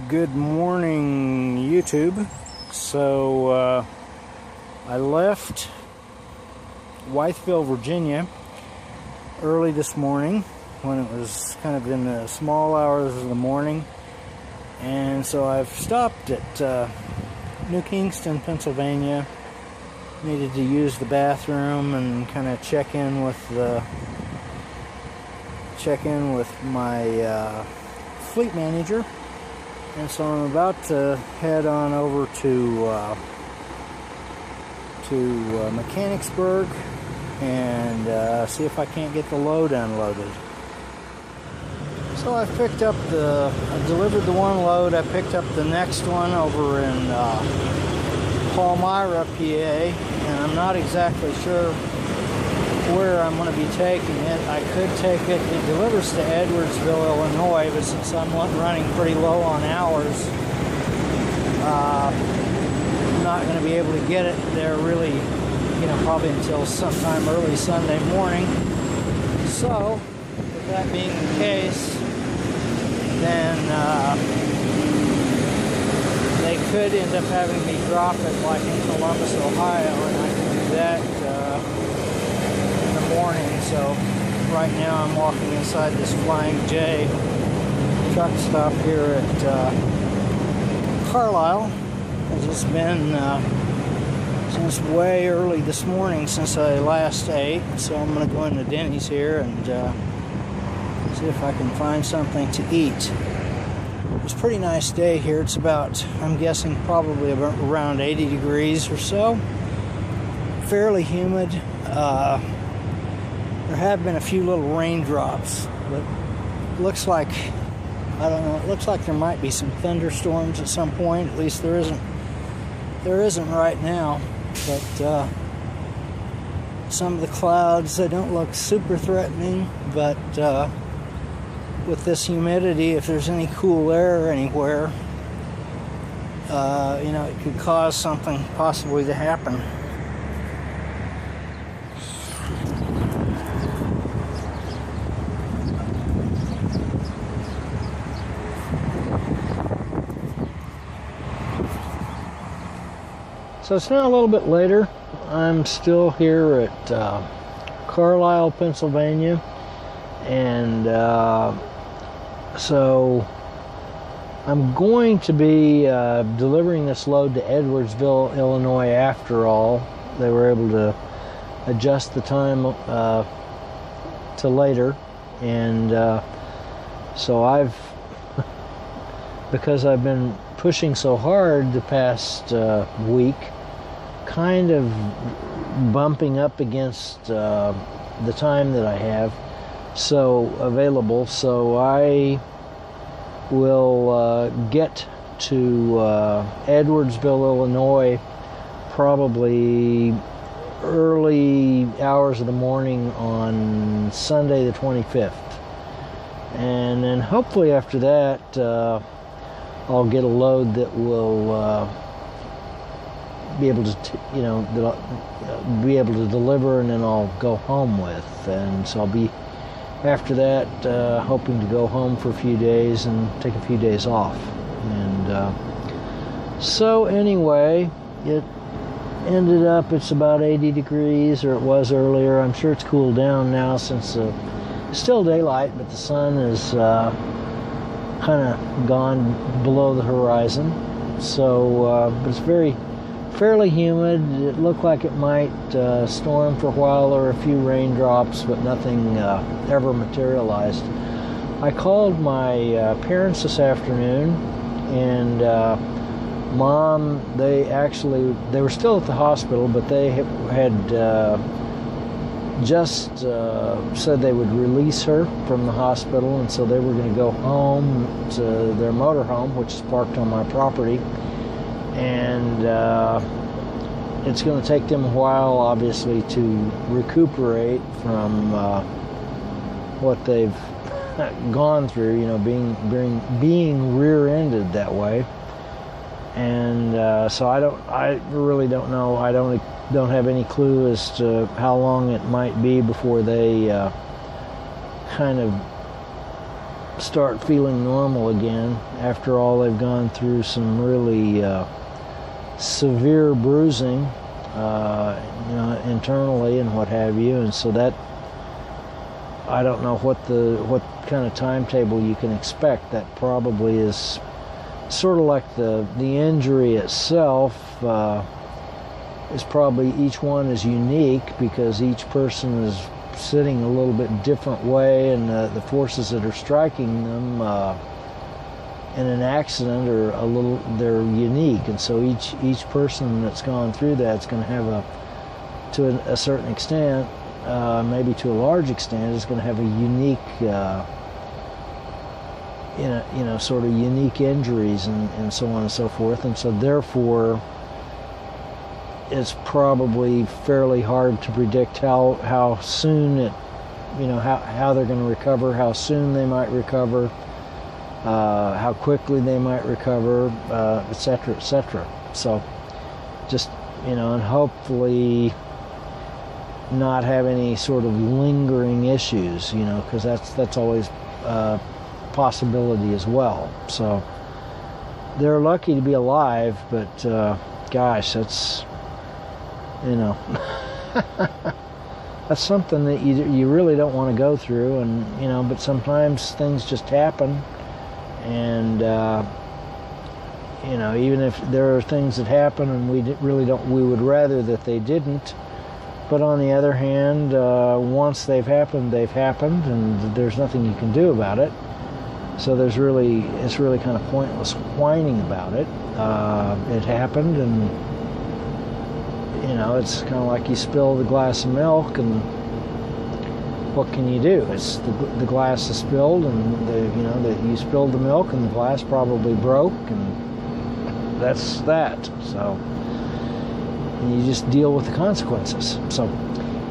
Good morning, YouTube. So I left Wytheville, Virginia early this morning when it was kind of in the small hours of the morning, and so I've stopped at New Kingston, Pennsylvania. Needed to use the bathroom and kind of check in with my fleet manager. And so I'm about to head on over to Mechanicsburg and see if I can't get the load unloaded. So I delivered the one load. I picked up the next one over in Palmyra, PA, and I'm not exactly sure where I'm going to be taking it. I could take it. It delivers to Edwardsville, Illinois, but since I'm running pretty low on hours, I'm not going to be able to get it there really, probably until sometime early Sunday morning. So, with that being the case, then they could end up having me drop it like in Columbus, Ohio, and I can do that morning. So right now I'm walking inside this Flying J truck stop here at Carlisle. It's just been since way early this morning since I last ate, so I'm going to go into Denny's here and see if I can find something to eat. It's a pretty nice day here. It's about, I'm guessing, probably about around 80 degrees or so. Fairly humid. There have been a few little raindrops, but looks like, I don't know, it looks like there might be some thunderstorms at some point. At least there isn't right now, but some of the clouds, they don't look super threatening, but with this humidity, if there's any cool air anywhere, it could cause something possibly to happen. So it's now a little bit later. I'm still here at Carlisle, Pennsylvania, and so I'm going to be delivering this load to Edwardsville, Illinois after all. They were able to adjust the time to later, and so because I've been pushing so hard the past week, kind of bumping up against the time that I have available, so I will get to Edwardsville, Illinois probably early hours of the morning on Sunday the 25th, and then hopefully after that I'll get a load that will be able to, that I'll be able to deliver, and then I'll go home with. And so I'll be, after that, hoping to go home for a few days and take a few days off. And so anyway, it ended up, it's about 80 degrees, or it was earlier. I'm sure it's cooled down now since it's still daylight, but the sun is kind of gone below the horizon. So, but it's fairly humid. It looked like it might storm for a while, or a few raindrops, but nothing ever materialized. I called my parents this afternoon, and Mom, they were still at the hospital, but they had just said they would release her from the hospital, and so they were going to go home to their motorhome, which is parked on my property, and it's going to take them a while, obviously, to recuperate from what they've gone through, being rear-ended that way. And so I really don't know. I don't have any clue as to how long it might be before they kind of start feeling normal again after all they've gone through some really severe bruising, internally and what have you. And so that, I don't know what kind of timetable you can expect. That probably is sort of like the injury itself. Is probably, each one is unique because each person is sitting a little bit different way, and the forces that are striking them in an accident they're unique, and so each person that's gone through that's going to have to a certain extent, maybe to a large extent, is going to have a unique sort of unique injuries and so on and so forth. And so therefore it's probably fairly hard to predict how soon how they're going to recover, how soon they might recover, how quickly they might recover, etc., etc. So just, and hopefully not have any sort of lingering issues, because that's always a possibility as well. So they're lucky to be alive, but gosh, that's that's something that you really don't want to go through, and but sometimes things just happen, and even if there are things that happen and we would rather that they didn't, but on the other hand, once they've happened, and there's nothing you can do about it. So it's really kind of pointless whining about it. It happened, and it's kind of like you spill the glass of milk, and what can you do? It's the glass is spilled, and you spilled the milk, and the glass probably broke, and that's that. So you just deal with the consequences. So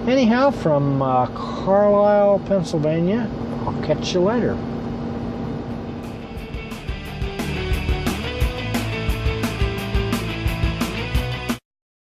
anyhow, from Carlisle, Pennsylvania, I'll catch you later.